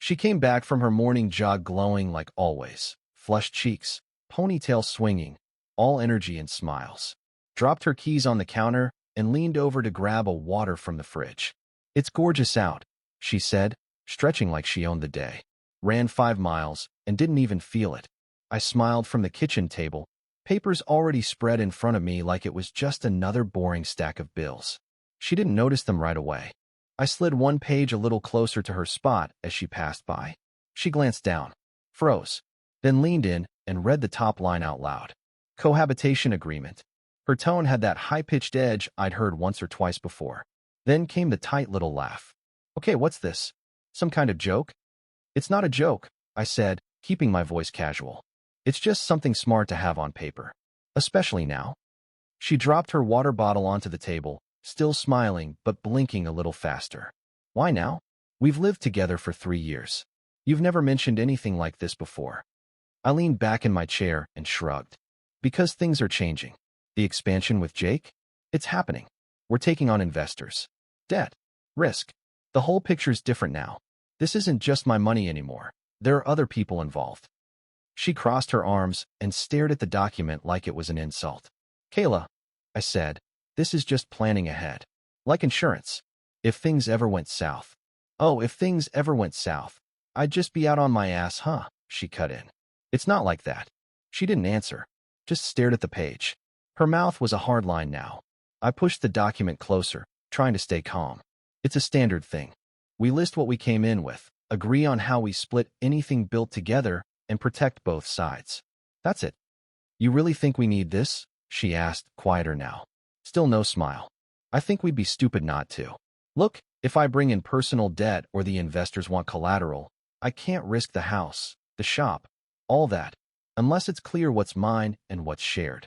She came back from her morning jog glowing like always, flushed cheeks, ponytail swinging, all energy and smiles. Dropped her keys on the counter and leaned over to grab a water from the fridge. "It's gorgeous out," she said, stretching like she owned the day. "Ran 5 miles and didn't even feel it." I smiled from the kitchen table, papers already spread in front of me like it was just another boring stack of bills. She didn't notice them right away. I slid one page a little closer to her spot as she passed by. She glanced down, froze, then leaned in and read the top line out loud. "Cohabitation agreement." Her tone had that high-pitched edge I'd heard once or twice before. Then came the tight little laugh. "Okay, what's this? Some kind of joke?" "It's not a joke," I said, keeping my voice casual. "It's just something smart to have on paper. Especially now." She dropped her water bottle onto the table, still smiling but blinking a little faster. "Why now? We've lived together for 3 years. You've never mentioned anything like this before." I leaned back in my chair and shrugged. "Because things are changing. The expansion with Jake? It's happening. We're taking on investors. Debt. Risk. The whole picture's different now. This isn't just my money anymore. There are other people involved." She crossed her arms and stared at the document like it was an insult. "Kayla," I said, "this is just planning ahead. Like insurance. If things ever went south." "Oh, if things ever went south, I'd just be out on my ass, huh?" she cut in. "It's not like that." She didn't answer, just stared at the page. Her mouth was a hard line now. I pushed the document closer, trying to stay calm. "It's a standard thing. We list what we came in with, agree on how we split anything built together, and protect both sides. That's it." "You really think we need this?" she asked, quieter now. Still no smile. "I think we'd be stupid not to. Look, if I bring in personal debt or the investors want collateral, I can't risk the house, the shop, all that, unless it's clear what's mine and what's shared."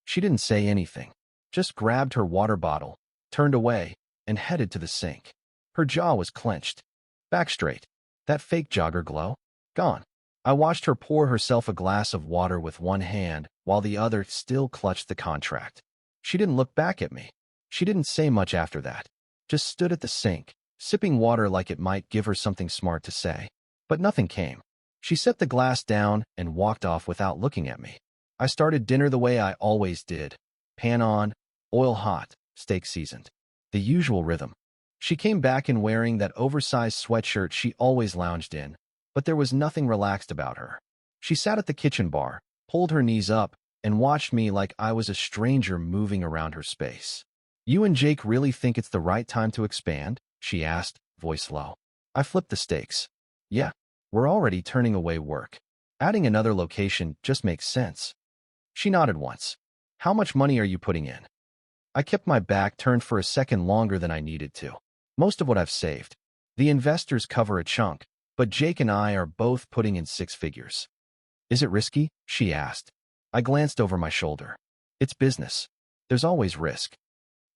She didn't say anything, just grabbed her water bottle, turned away, and headed to the sink. Her jaw was clenched. Back straight. That fake jogger glow? Gone. I watched her pour herself a glass of water with one hand while the other still clutched the contract. She didn't look back at me. She didn't say much after that. Just stood at the sink, sipping water like it might give her something smart to say. But nothing came. She set the glass down and walked off without looking at me. I started dinner the way I always did. Pan on, oil hot, steak seasoned. The usual rhythm. She came back in wearing that oversized sweatshirt she always lounged in, but there was nothing relaxed about her. She sat at the kitchen bar, pulled her knees up, and watched me like I was a stranger moving around her space. "You and Jake really think it's the right time to expand?" she asked, voice low. I flipped the stakes. "Yeah, we're already turning away work. Adding another location just makes sense." She nodded once. "How much money are you putting in?" I kept my back turned for a second longer than I needed to. "Most of what I've saved. The investors cover a chunk, but Jake and I are both putting in 6 figures." "Is it risky?" she asked. I glanced over my shoulder. "It's business. There's always risk."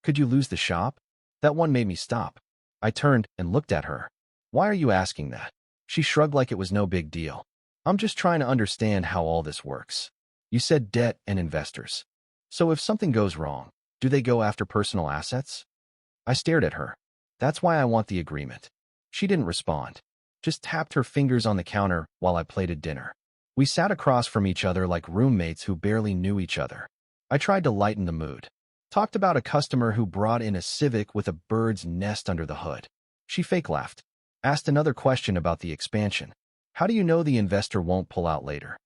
"Could you lose the shop?" That one made me stop. I turned and looked at her. "Why are you asking that?" She shrugged like it was no big deal. "I'm just trying to understand how all this works. You said debt and investors. So if something goes wrong, do they go after personal assets?" I stared at her. "That's why I want the agreement." She didn't respond, just tapped her fingers on the counter while I plated dinner. We sat across from each other like roommates who barely knew each other. I tried to lighten the mood. Talked about a customer who brought in a Civic with a bird's nest under the hood. She fake laughed. Asked another question about the expansion. "How do you know the investor won't pull out later?"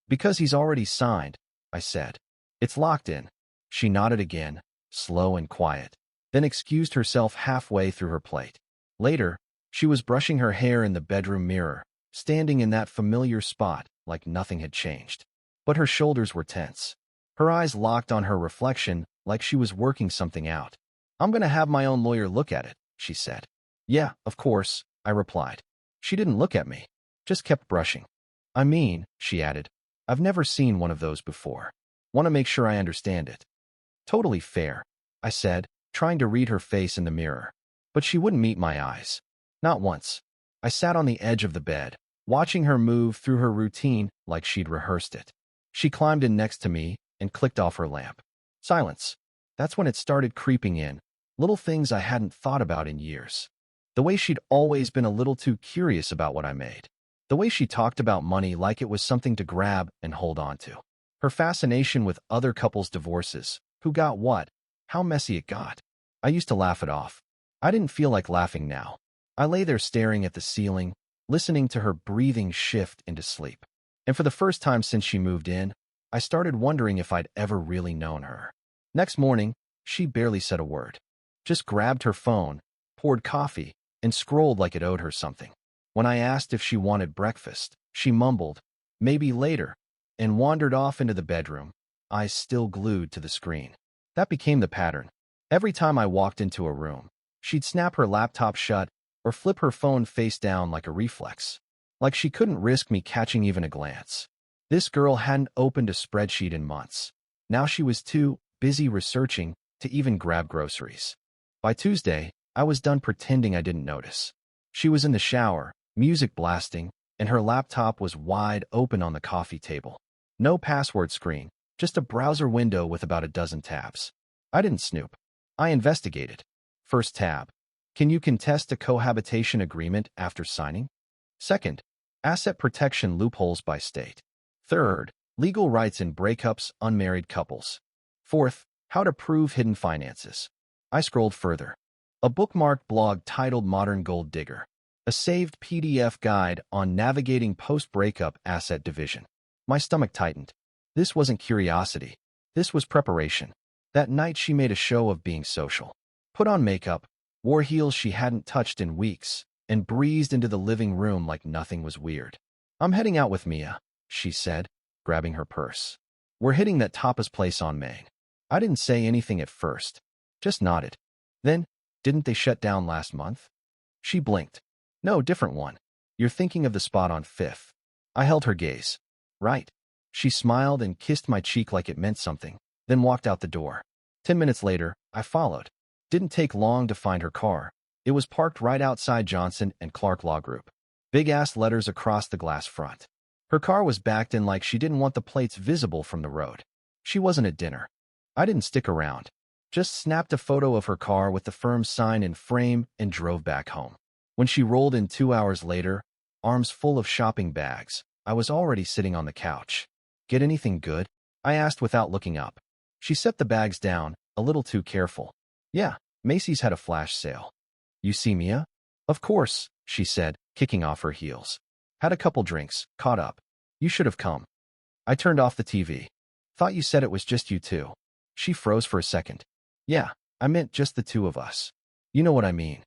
"Because he's already signed," I said. "It's locked in." She nodded again, slow and quiet, then excused herself halfway through her plate. Later, she was brushing her hair in the bedroom mirror, standing in that familiar spot like nothing had changed. But her shoulders were tense. Her eyes locked on her reflection like she was working something out. "I'm going to have my own lawyer look at it," she said. "Yeah, of course," I replied. She didn't look at me, just kept brushing. "I mean," she added, "I've never seen one of those before. Want to make sure I understand it." "Totally fair," I said, trying to read her face in the mirror. But she wouldn't meet my eyes. Not once. I sat on the edge of the bed, watching her move through her routine like she'd rehearsed it. She climbed in next to me and clicked off her lamp. Silence. That's when it started creeping in, little things I hadn't thought about in years. The way she'd always been a little too curious about what I made. The way she talked about money like it was something to grab and hold on to. Her fascination with other couples' divorces, who got what, how messy it got. I used to laugh it off. I didn't feel like laughing now. I lay there staring at the ceiling, listening to her breathing shift into sleep. And for the first time since she moved in, I started wondering if I'd ever really known her. Next morning, she barely said a word. Just grabbed her phone, poured coffee, and scrolled like it owed her something. When I asked if she wanted breakfast, she mumbled, "Maybe later," and wandered off into the bedroom, eyes still glued to the screen. That became the pattern. Every time I walked into a room, she'd snap her laptop shut or flip her phone face down like a reflex. Like she couldn't risk me catching even a glance. This girl hadn't opened a spreadsheet in months. Now she was too busy researching to even grab groceries. By Tuesday, I was done pretending I didn't notice. She was in the shower, music blasting, and her laptop was wide open on the coffee table. No password screen, just a browser window with about a dozen tabs. I didn't snoop. I investigated. First tab. Can you contest a cohabitation agreement after signing? Second, asset protection loopholes by state. Third, legal rights in breakups, unmarried couples. Fourth, how to prove hidden finances. I scrolled further. A bookmarked blog titled Modern Gold Digger. A saved PDF guide on navigating post-breakup asset division. My stomach tightened. This wasn't curiosity. This was preparation. That night she made a show of being social. Put on makeup, wore heels she hadn't touched in weeks, and breezed into the living room like nothing was weird. "I'm heading out with Mia," she said, grabbing her purse. "We're hitting that tapas place on Main." I didn't say anything at first, just nodded. Then, "Didn't they shut down last month?" She blinked. "No, different one. You're thinking of the spot on Fifth." I held her gaze. "Right." She smiled and kissed my cheek like it meant something, then walked out the door. 10 minutes later, I followed. Didn't take long to find her car. It was parked right outside Johnson and Clark Law Group. Big-ass letters across the glass front. Her car was backed in like she didn't want the plates visible from the road. She wasn't at dinner. I didn't stick around. Just snapped a photo of her car with the firm's sign in frame and drove back home. When she rolled in 2 hours later, arms full of shopping bags, I was already sitting on the couch. "Get anything good?" I asked without looking up. She set the bags down, a little too careful. "Yeah, Macy's had a flash sale." "You see Mia?" "Of course," she said, kicking off her heels. "Had a couple drinks, caught up. You should have come." I turned off the TV. "Thought you said it was just you two." She froze for a second. "Yeah, I meant just the two of us. You know what I mean."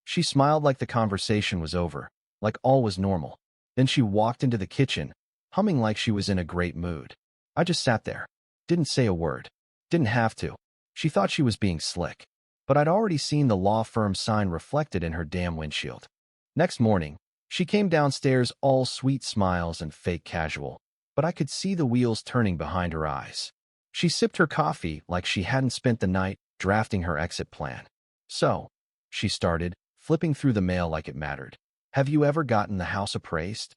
She smiled like the conversation was over, like all was normal. Then she walked into the kitchen, humming like she was in a great mood. I just sat there. Didn't say a word. Didn't have to. She thought she was being slick. But I'd already seen the law firm sign reflected in her damn windshield. Next morning, she came downstairs all sweet smiles and fake casual, but I could see the wheels turning behind her eyes. She sipped her coffee like she hadn't spent the night drafting her exit plan. "So," she started, flipping through the mail like it mattered. "Have you ever gotten the house appraised?"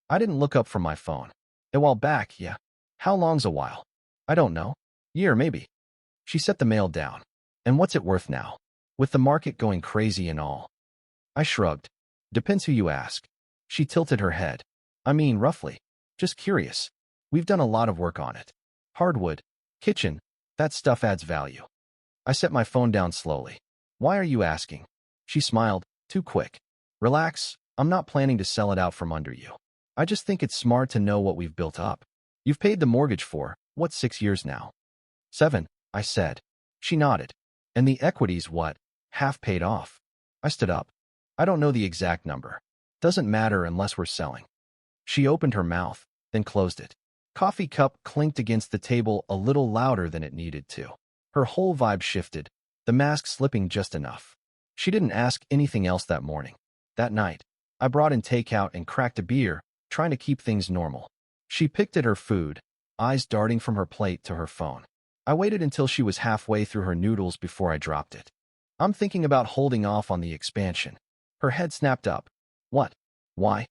I didn't look up from my phone. "A while back, yeah." "How long's a while?" "I don't know. Year, maybe." She set the mail down. "And what's it worth now? With the market going crazy and all?" I shrugged. "Depends who you ask." She tilted her head. "I mean, roughly. Just curious. We've done a lot of work on it. Hardwood, kitchen, that stuff adds value." I set my phone down slowly. "Why are you asking?" She smiled, too quick. "Relax, I'm not planning to sell it out from under you. I just think it's smart to know what we've built up. You've paid the mortgage for, what, 6 years now?" 7, I said. She nodded. "And the equity's what, half paid off?" I stood up. "I don't know the exact number. Doesn't matter unless we're selling." She opened her mouth, then closed it. Coffee cup clinked against the table a little louder than it needed to. Her whole vibe shifted, the mask slipping just enough. She didn't ask anything else that morning. That night, I brought in takeout and cracked a beer, trying to keep things normal. She picked at her food, eyes darting from her plate to her phone. I waited until she was halfway through her noodles before I dropped it. "I'm thinking about holding off on the expansion." Her head snapped up. "What? Why?"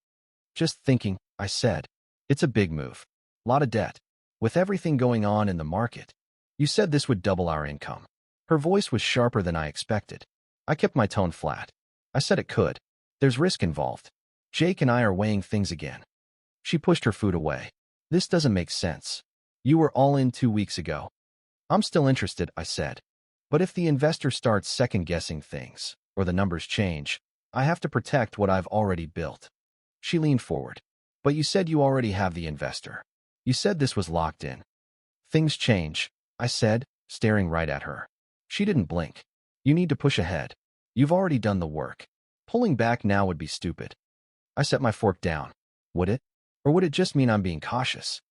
"Just thinking," I said. "It's a big move. Lot of debt. With everything going on in the market. You said this would double our income." Her voice was sharper than I expected. I kept my tone flat. I said it could. There's risk involved. Jake and I are weighing things again. She pushed her food away. This doesn't make sense. You were all in 2 weeks ago. I'm still interested, I said. But if the investor starts second-guessing things, or the numbers change, I have to protect what I've already built. She leaned forward. But you said you already have the investor. You said this was locked in. Things change, I said, staring right at her. She didn't blink. You need to push ahead. You've already done the work. Pulling back now would be stupid. I set my fork down. Would it? Or would it just mean I'm being cautious?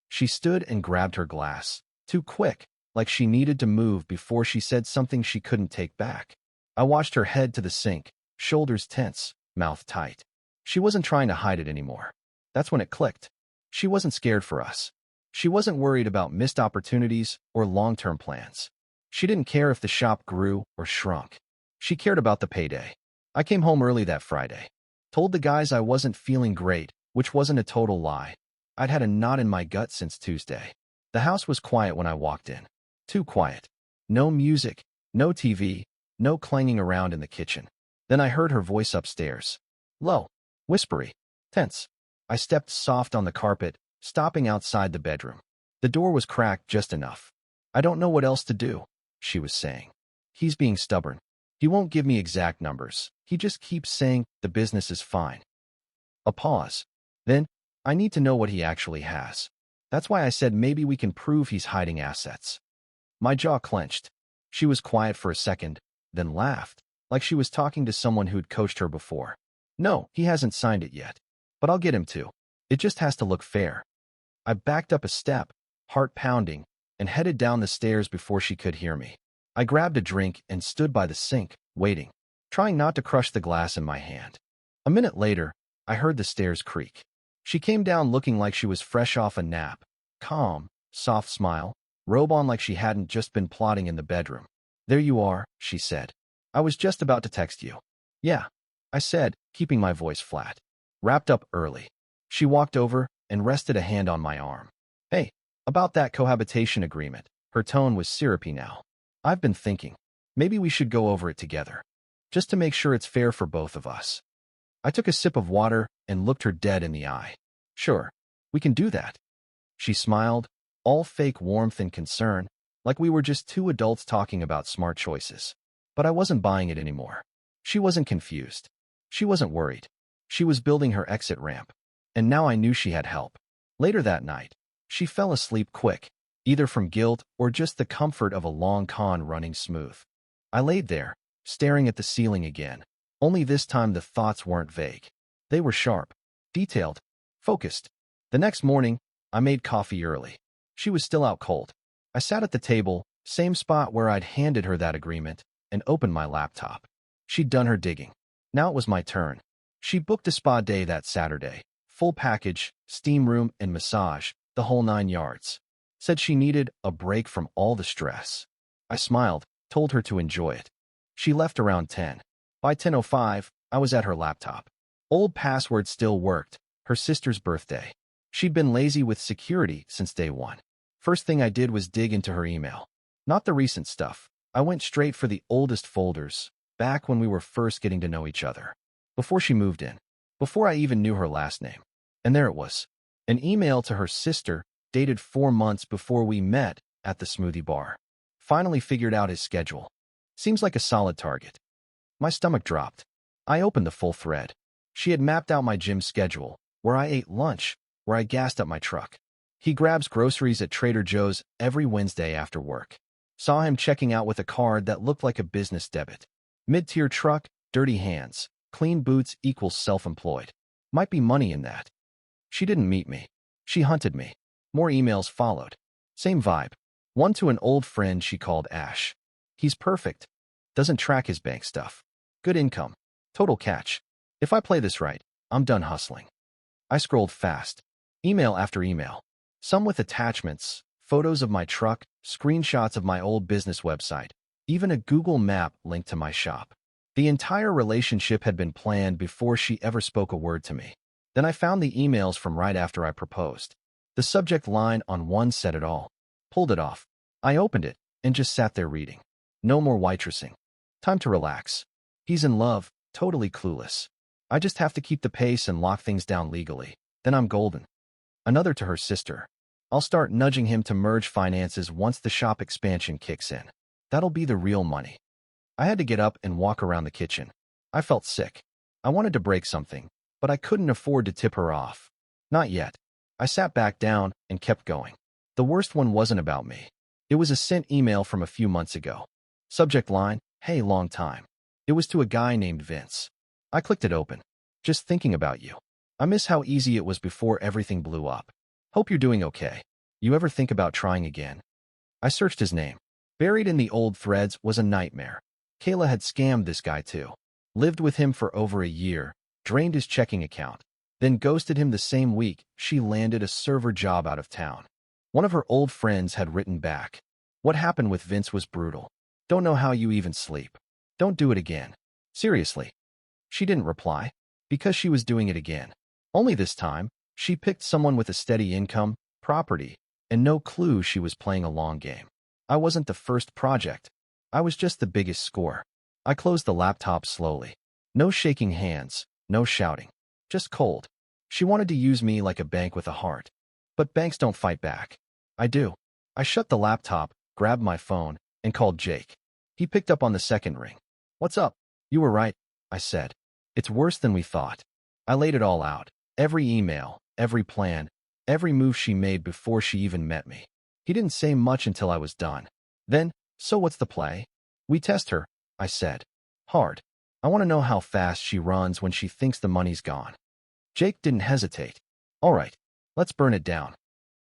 She stood and grabbed her glass, too quick, like she needed to move before she said something she couldn't take back. I watched her head to the sink, shoulders tense, mouth tight. She wasn't trying to hide it anymore. That's when it clicked. She wasn't scared for us. She wasn't worried about missed opportunities or long-term plans. She didn't care if the shop grew or shrunk. She cared about the payday. I came home early that Friday. Told the guys I wasn't feeling great, which wasn't a total lie. I'd had a knot in my gut since Tuesday. The house was quiet when I walked in. Too quiet. No music, no TV, no clanging around in the kitchen. Then I heard her voice upstairs. Low, whispery, tense. I stepped soft on the carpet, stopping outside the bedroom. The door was cracked just enough. I don't know what else to do, she was saying. He's being stubborn. He won't give me exact numbers. He just keeps saying the business is fine. A pause. Then, I need to know what he actually has. That's why I said maybe we can prove he's hiding assets. My jaw clenched. She was quiet for a second, then laughed, like she was talking to someone who'd coached her before. No, he hasn't signed it yet. But I'll get him to. It just has to look fair. I backed up a step, heart pounding, and headed down the stairs before she could hear me. I grabbed a drink and stood by the sink, waiting, trying not to crush the glass in my hand. A minute later, I heard the stairs creak. She came down looking like she was fresh off a nap, calm, soft smile, robe on like she hadn't just been plotting in the bedroom. There you are, she said. I was just about to text you. Yeah, I said, keeping my voice flat. Wrapped up early. She walked over and rested a hand on my arm. Hey, about that cohabitation agreement. Her tone was syrupy now. I've been thinking, maybe we should go over it together, just to make sure it's fair for both of us. I took a sip of water and looked her dead in the eye. Sure, we can do that. She smiled, all fake warmth and concern, like we were just two adults talking about smart choices. But I wasn't buying it anymore. She wasn't confused. She wasn't worried. She was building her exit ramp. And now I knew she had help. Later that night, she fell asleep quick, either from guilt or just the comfort of a long con running smooth. I laid there, staring at the ceiling again. Only this time the thoughts weren't vague. They were sharp, detailed, focused. The next morning, I made coffee early. She was still out cold. I sat at the table, same spot where I'd handed her that agreement, and opened my laptop. She'd done her digging. Now it was my turn. She booked a spa day that Saturday. Full package, steam room and massage, the whole 9 yards. Said she needed a break from all the stress. I smiled, told her to enjoy it. She left around 10. By 10:05, I was at her laptop. Old password still worked, her sister's birthday. She'd been lazy with security since day one. First thing I did was dig into her email. Not the recent stuff. I went straight for the oldest folders, back when we were first getting to know each other. Before she moved in. Before I even knew her last name. And there it was. An email to her sister, dated 4 months before we met at the smoothie bar. Finally figured out his schedule. Seems like a solid target. My stomach dropped. I opened the full thread. She had mapped out my gym schedule, where I ate lunch, where I gassed up my truck. He grabs groceries at Trader Joe's every Wednesday after work. Saw him checking out with a card that looked like a business debit. Mid-tier truck, dirty hands. Clean boots equals self-employed. Might be money in that. She didn't meet me. She hunted me. More emails followed. Same vibe. One to an old friend she called Ash. He's perfect. Doesn't track his bank stuff. Good income. Total catch. If I play this right, I'm done hustling. I scrolled fast. Email after email. Some with attachments, photos of my truck, screenshots of my old business website, even a Google map linked to my shop. The entire relationship had been planned before she ever spoke a word to me. Then I found the emails from right after I proposed. The subject line on one said it all. Pulled it off. I opened it and just sat there reading. No more waitressing. Time to relax. He's in love, totally clueless. I just have to keep the pace and lock things down legally. Then I'm golden. Another to her sister. I'll start nudging him to merge finances once the shop expansion kicks in. That'll be the real money. I had to get up and walk around the kitchen. I felt sick. I wanted to break something, but I couldn't afford to tip her off. Not yet. I sat back down and kept going. The worst one wasn't about me. It was a sent email from a few months ago. Subject line, "Hey, long time." It was to a guy named Vince. I clicked it open. "Just thinking about you. I miss how easy it was before everything blew up. Hope you're doing okay. You ever think about trying again?" I searched his name. Buried in the old threads was a nightmare. Kayla had scammed this guy too. Lived with him for over a year, drained his checking account, then ghosted him the same week she landed a server job out of town. One of her old friends had written back, "What happened with Vince was brutal. Don't know how you even sleep. Don't do it again. Seriously." She didn't reply, because she was doing it again. Only this time, she picked someone with a steady income, property, and no clue she was playing a long game. I wasn't the first project. I was just the biggest score. I closed the laptop slowly. No shaking hands, no shouting. Just cold. She wanted to use me like a bank with a heart. But banks don't fight back. I do. I shut the laptop, grabbed my phone, and called Jake. He picked up on the second ring. "What's up?" "You were right," I said. "It's worse than we thought." I laid it all out. Every email, every plan, every move she made before she even met me. He didn't say much until I was done. Then, "So what's the play?" "We test her," I said. "Hard. I want to know how fast she runs when she thinks the money's gone." Jake didn't hesitate. "All right, let's burn it down."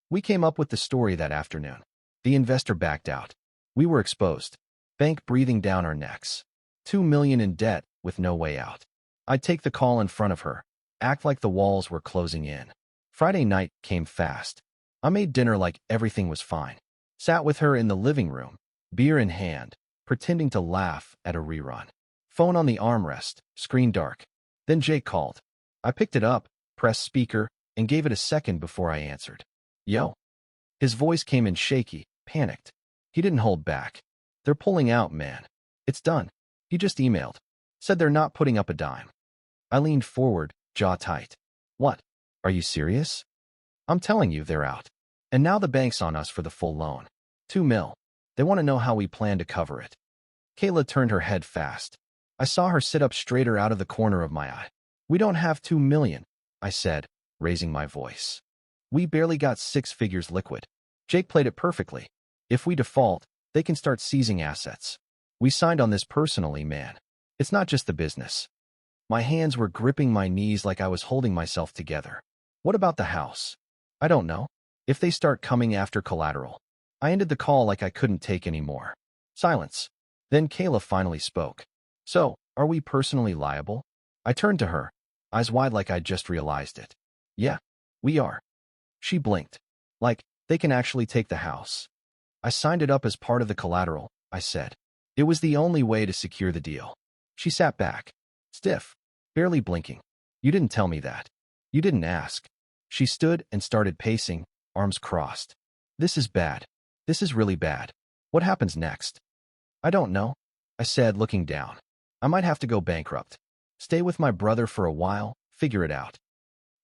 We came up with the story that afternoon. The investor backed out. We were exposed. Bank breathing down our necks. 2 million in debt with no way out. I'd take the call in front of her, act like the walls were closing in. Friday night came fast. I made dinner like everything was fine. Sat with her in the living room, beer in hand, pretending to laugh at a rerun. Phone on the armrest, screen dark. Then Jake called. I picked it up, pressed speaker, and gave it a second before I answered. "Yo." His voice came in shaky, panicked. He didn't hold back. "They're pulling out, man. It's done." He just emailed. Said they're not putting up a dime. I leaned forward, jaw tight. "What? Are you serious?" "I'm telling you, they're out. And now the bank's on us for the full loan. 2 mil. They want to know how we plan to cover it." Kayla turned her head fast. I saw her sit up straighter out of the corner of my eye. "We don't have 2 million, I said, raising my voice. "We barely got 6 figures liquid." Jake played it perfectly. "If we default, they can start seizing assets. We signed on this personally, man. It's not just the business." My hands were gripping my knees like I was holding myself together. "What about the house?" "I don't know. If they start coming after collateral." I ended the call like I couldn't take any more. Silence. Then Kayla finally spoke. "So, are we personally liable?" I turned to her, eyes wide like I'd just realized it. "Yeah, we are." She blinked. "Like, they can actually take the house." "I signed it up as part of the collateral," I said. "It was the only way to secure the deal." She sat back, stiff, barely blinking. "You didn't tell me that. You didn't ask." She stood and started pacing, arms crossed. "This is bad. This is really bad. What happens next?" "I don't know," I said, looking down. "I might have to go bankrupt. Stay with my brother for a while, figure it out."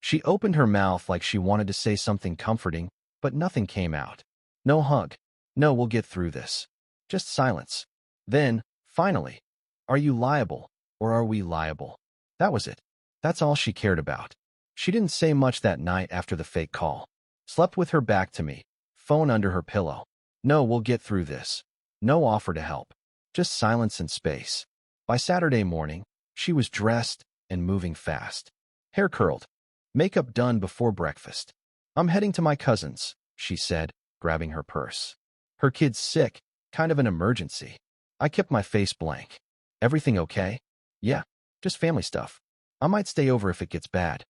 She opened her mouth like she wanted to say something comforting, but nothing came out. No hug. No, "we'll get through this." Just silence. Then, finally, "Are you liable, or are we liable?" That was it. That's all she cared about. She didn't say much that night after the fake call. Slept with her back to me, phone under her pillow. No, "we'll get through this." No offer to help. Just silence and space. By Saturday morning, she was dressed and moving fast. Hair curled. Makeup done before breakfast. "I'm heading to my cousin's," she said, grabbing her purse. "Her kid's sick, kind of an emergency." I kept my face blank. "Everything okay?" "Yeah, just family stuff. I might stay over if it gets bad."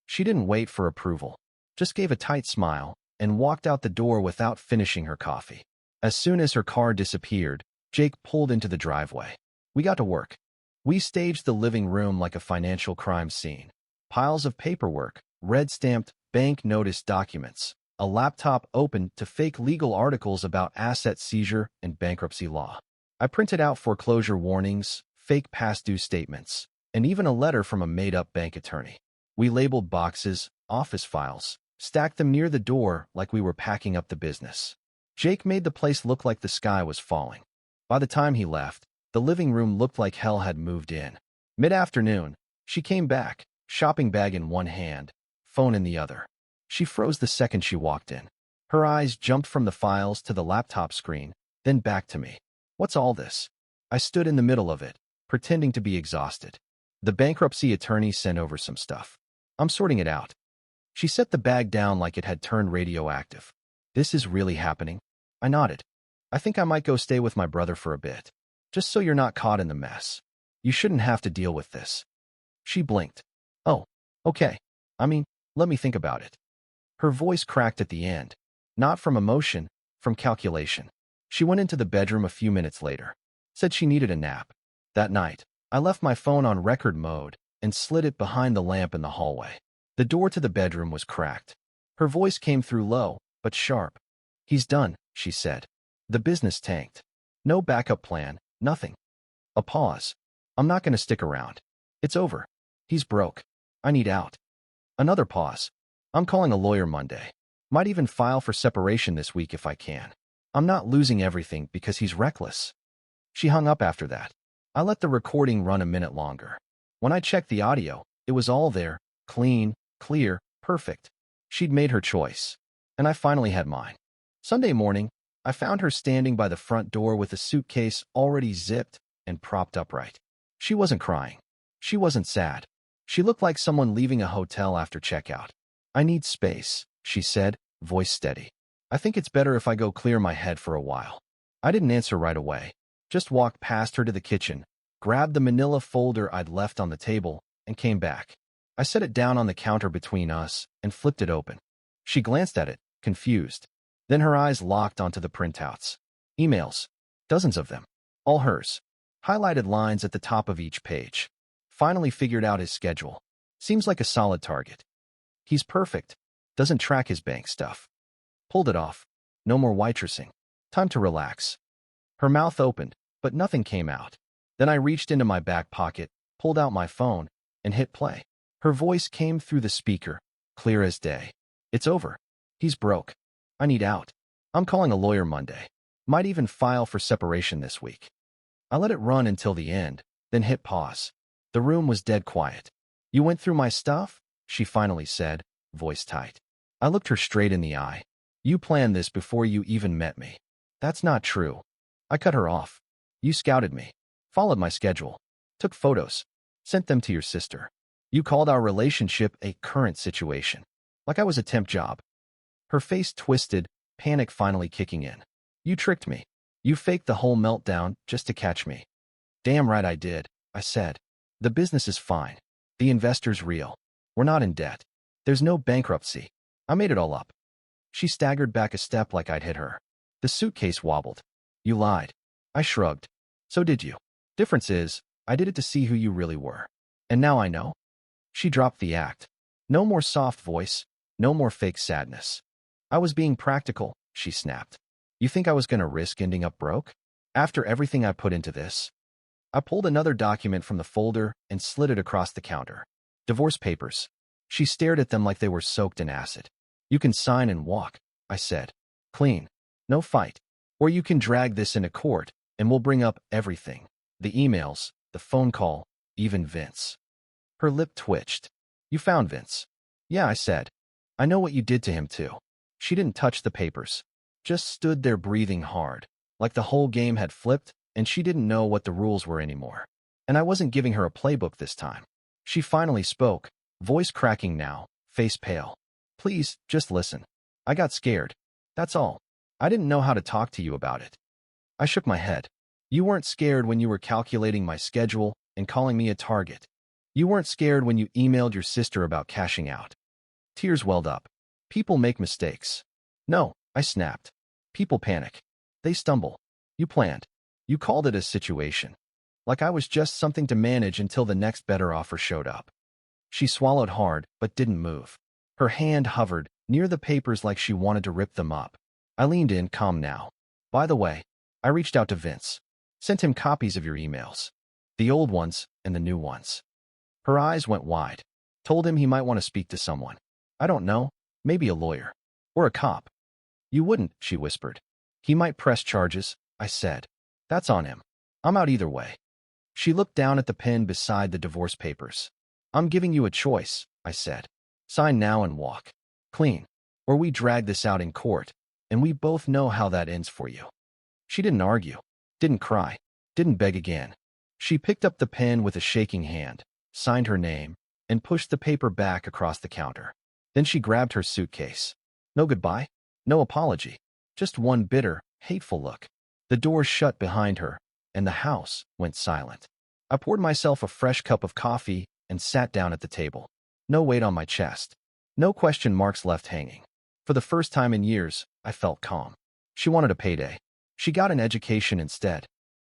She didn't wait for approval, just gave a tight smile and walked out the door without finishing her coffee. As soon as her car disappeared, Jake pulled into the driveway. We got to work. We staged the living room like a financial crime scene. Piles of paperwork, red-stamped bank notice documents, a laptop open to fake legal articles about asset seizure and bankruptcy law. I printed out foreclosure warnings, fake past due statements, and even a letter from a made-up bank attorney. We labeled boxes, office files, stacked them near the door like we were packing up the business. Jake made the place look like the sky was falling. By the time he left, the living room looked like hell had moved in. Mid-afternoon, she came back, shopping bag in one hand, phone in the other. She froze the second she walked in. Her eyes jumped from the files to the laptop screen, then back to me. What's all this? I stood in the middle of it, pretending to be exhausted. The bankruptcy attorney sent over some stuff. I'm sorting it out. She set the bag down like it had turned radioactive. This is really happening? I nodded. I think I might go stay with my brother for a bit. Just so you're not caught in the mess. You shouldn't have to deal with this. She blinked. Oh, okay. I mean, let me think about it. Her voice cracked at the end. Not from emotion, from calculation. She went into the bedroom a few minutes later. Said she needed a nap. That night, I left my phone on record mode and slid it behind the lamp in the hallway. The door to the bedroom was cracked. Her voice came through low, but sharp. He's done, she said. The business tanked. No backup plan, nothing. A pause. I'm not going to stick around. It's over. He's broke. I need out. Another pause. I'm calling a lawyer Monday. Might even file for separation this week if I can. I'm not losing everything because he's reckless. She hung up after that. I let the recording run a minute longer. When I checked the audio, it was all there, clean, clear, perfect. She'd made her choice. And I finally had mine. Sunday morning, I found her standing by the front door with a suitcase already zipped and propped upright. She wasn't crying. She wasn't sad. She looked like someone leaving a hotel after checkout. I need space, she said, voice steady. I think it's better if I go clear my head for a while. I didn't answer right away. Just walked past her to the kitchen, grabbed the manila folder I'd left on the table, and came back. I set it down on the counter between us and flipped it open. She glanced at it, confused. Then her eyes locked onto the printouts. Emails. Dozens of them. All hers. Highlighted lines at the top of each page. Finally figured out his schedule. Seems like a solid target. He's perfect. Doesn't track his bank stuff. Pulled it off. No more waitressing. Time to relax. Her mouth opened, but nothing came out. Then I reached into my back pocket, pulled out my phone, and hit play. Her voice came through the speaker, clear as day. It's over. He's broke. I need out. I'm calling a lawyer Monday. Might even file for separation this week. I let it run until the end, then hit pause. The room was dead quiet. You went through my stuff? She finally said, voice tight. I looked her straight in the eye. You planned this before you even met me. That's not true. I cut her off. You scouted me, followed my schedule, took photos, sent them to your sister. You called our relationship a current situation, like I was a temp job. Her face twisted, panic finally kicking in. You tricked me. You faked the whole meltdown just to catch me. Damn right I did, I said. The business is fine. The investor's real. We're not in debt. There's no bankruptcy. I made it all up. She staggered back a step like I'd hit her. The suitcase wobbled. You lied. I shrugged. So did you. Difference is, I did it to see who you really were. And now I know. She dropped the act. No more soft voice. No more fake sadness. I was being practical, she snapped. You think I was going to risk ending up broke? After everything I put into this? I pulled another document from the folder and slid it across the counter. Divorce papers. She stared at them like they were soaked in acid. You can sign and walk, I said. Clean. No fight. Or you can drag this into court, and we'll bring up everything. The emails, the phone call, even Vince. Her lip twitched. You found Vince. Yeah, I said. I know what you did to him, too. She didn't touch the papers. Just stood there breathing hard, like the whole game had flipped and she didn't know what the rules were anymore. And I wasn't giving her a playbook this time. She finally spoke, voice cracking now, face pale. Please, just listen. I got scared. That's all. I didn't know how to talk to you about it. I shook my head. You weren't scared when you were calculating my schedule and calling me a target. You weren't scared when you emailed your sister about cashing out. Tears welled up. People make mistakes. No, I snapped. People panic. They stumble. You planned. You called it a situation. Like I was just something to manage until the next better offer showed up. She swallowed hard, but didn't move. Her hand hovered near the papers like she wanted to rip them up. I leaned in, calm now. By the way, I reached out to Vince. Sent him copies of your emails. The old ones and the new ones. Her eyes went wide. Told him he might want to speak to someone. I don't know, maybe a lawyer. Or a cop. You wouldn't, she whispered. He might press charges, I said. That's on him. I'm out either way. She looked down at the pen beside the divorce papers. I'm giving you a choice, I said. Sign now and walk. Clean. Or we drag this out in court, and we both know how that ends for you. She didn't argue, didn't cry, didn't beg again. She picked up the pen with a shaking hand, signed her name, and pushed the paper back across the counter. Then she grabbed her suitcase. No goodbye, no apology, just one bitter, hateful look. The door shut behind her, and the house went silent. I poured myself a fresh cup of coffee and sat down at the table. No weight on my chest. No question marks left hanging. For the first time in years, I felt calm. She wanted a payday. She got an education instead.